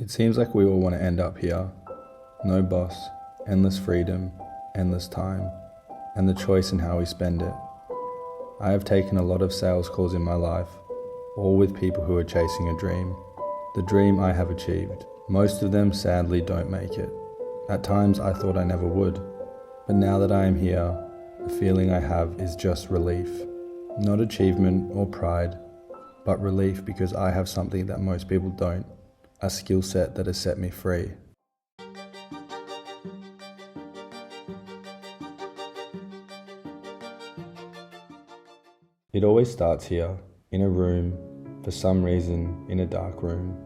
It seems like we all want to end up here. No boss, endless freedom, endless time, and the choice in how we spend it. I have taken a lot of sales calls in my life, all with people who are chasing a dream. The dream I have achieved. Most of them sadly don't make it. At times I thought I never would, but now that I am here, the feeling I have is just relief. Not achievement or pride, but relief because I have something that most people don't, a skill set that has set me free. It always starts here, in a room, for some reason in a dark room.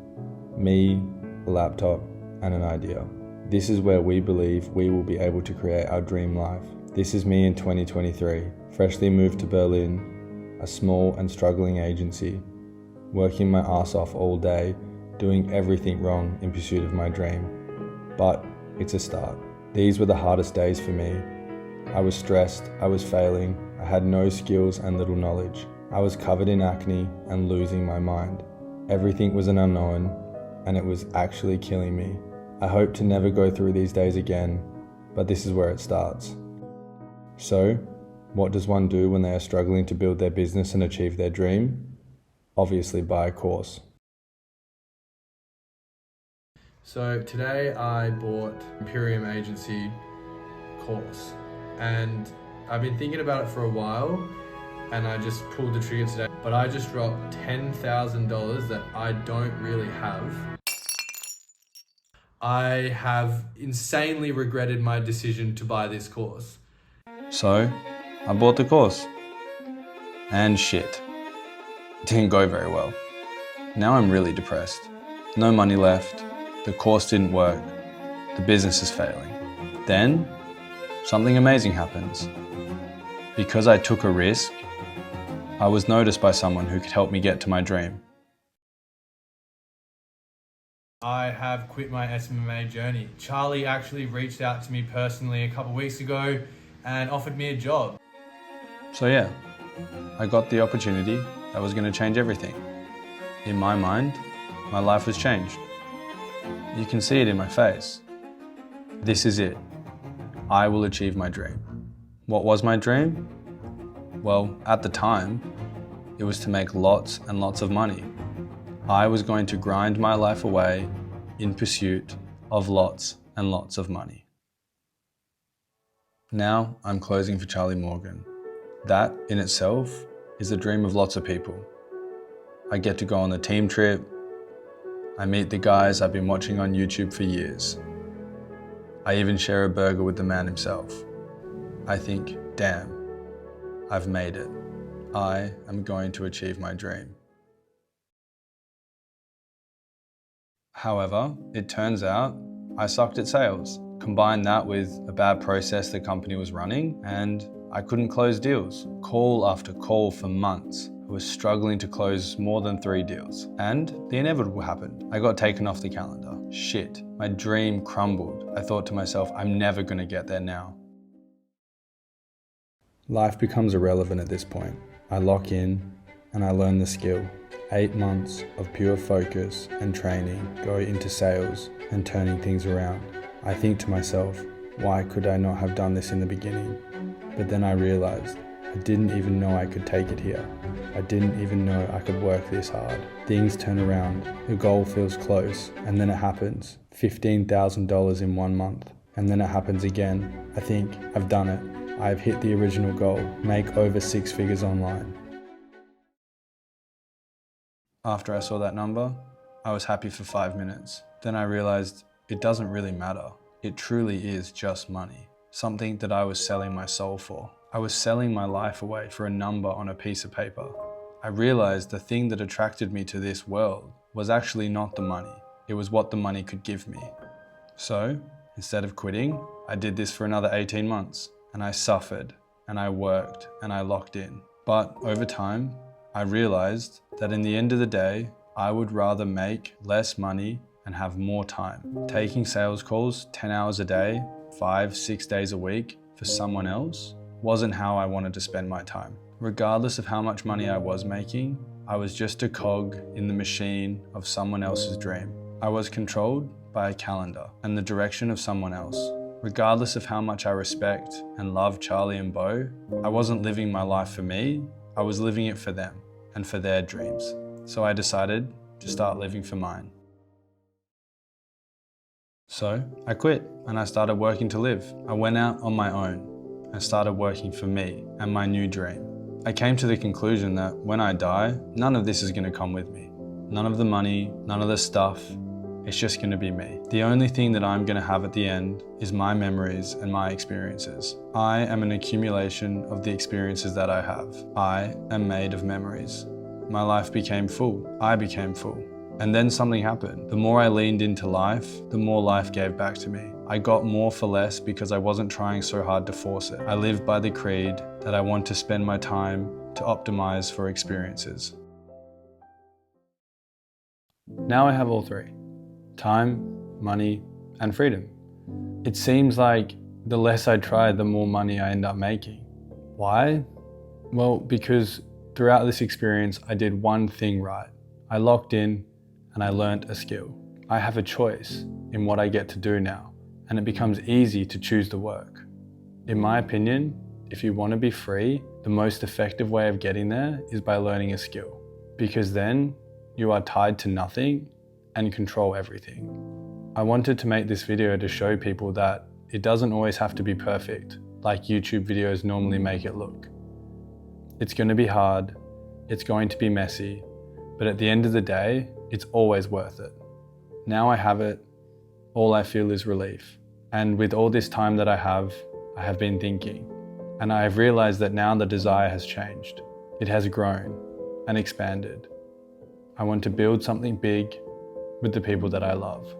Me, a laptop, and an idea. This is where we believe we will be able to create our dream life. This is me in 2023, freshly moved to Berlin, a small and struggling agency, working my ass off all day, doing everything wrong in pursuit of my dream. But it's a start. These were the hardest days for me. I was stressed, I was failing, I had no skills and little knowledge. I was covered in acne and losing my mind. Everything was an unknown, and it was actually killing me. I hope to never go through these days again, but this is where it starts. So, what does one do when they are struggling to build their business and achieve their dream? Obviously buy a course. So today I bought Imperium Agency course, and I've been thinking about it for a while, and I just pulled the trigger today. But I just dropped $10,000 that I don't really have. I have insanely regretted my decision to buy this course. So, I bought the course. And shit. It didn't go very well. Now I'm really depressed. No money left. The course didn't work. The business is failing. Then, something amazing happens. Because I took a risk, I was noticed by someone who could help me get to my dream. I have quit my SMMA journey. Charlie actually reached out to me personally a couple weeks ago and offered me a job. So yeah, I got the opportunity that was going to change everything. In my mind, my life was changed. You can see it in my face. This is it. I will achieve my dream. What was my dream? Well, at the time, it was to make lots and lots of money. I was going to grind my life away in pursuit of lots and lots of money. Now I'm closing for Charlie Morgan. That in itself is a dream of lots of people. I get to go on the team trip. I meet the guys I've been watching on YouTube for years. I even share a burger with the man himself. I think, damn, I've made it. I am going to achieve my dream. However, it turns out I sucked at sales. Combine that with a bad process the company was running, and I couldn't close deals. Call after call for months. I was struggling to close more than 3 deals. And the inevitable happened. I got taken off the calendar. Shit, my dream crumbled. I thought to myself, I'm never gonna get there now. Life becomes irrelevant at this point. I lock in and I learn the skill. 8 months of pure focus and training go into sales and turning things around. I think to myself, why could I not have done this in the beginning? But then I realized I didn't even know I could take it here. I didn't even know I could work this hard. Things turn around, the goal feels close, and then it happens. $15,000 in 1 month. And then it happens again. I think I've done it. I've hit the original goal, make over 6 figures online. After I saw that number, I was happy for 5 minutes. Then I realized it doesn't really matter. It truly is just money. Something that I was selling my soul for. I was selling my life away for a number on a piece of paper. I realized the thing that attracted me to this world was actually not the money. It was what the money could give me. So, instead of quitting, I did this for another 18 months. And I suffered, and I worked, and I locked in. But over time, I realized that in the end of the day, I would rather make less money and have more time. Taking sales calls 10 hours a day, 5-6 days a week for someone else wasn't how I wanted to spend my time. Regardless of how much money I was making, I was just a cog in the machine of someone else's dream. I was controlled by a calendar and the direction of someone else. Regardless of how much I respect and love Charlie and Bo, I wasn't living my life for me, I was living it for them and for their dreams. So I decided to start living for mine. So I quit and I started working to live. I went out on my own and started working for me and my new dream. I came to the conclusion that when I die, none of this is going to come with me. None of the money, none of the stuff. It's just going to be me. The only thing that I'm going to have at the end is my memories and my experiences. I am an accumulation of the experiences that I have. I am made of memories. My life became full. I became full. And then something happened. The more I leaned into life, the more life gave back to me. I got more for less because I wasn't trying so hard to force it. I lived by the creed that I want to spend my time to optimize for experiences. Now I have all three: time, money, and freedom. It seems like the less I try, the more money I end up making. Why? Well, because throughout this experience, I did one thing right. I locked in and I learnt a skill. I have a choice in what I get to do now, and it becomes easy to choose the work. In my opinion, if you want to be free, the most effective way of getting there is by learning a skill, because then you are tied to nothing and control everything. I wanted to make this video to show people that it doesn't always have to be perfect, like YouTube videos normally make it look. It's going to be hard, it's going to be messy, but at the end of the day, it's always worth it. Now I have it, all I feel is relief. And with all this time that I have been thinking, and I have realized that now the desire has changed. It has grown and expanded. I want to build something big with the people that I love.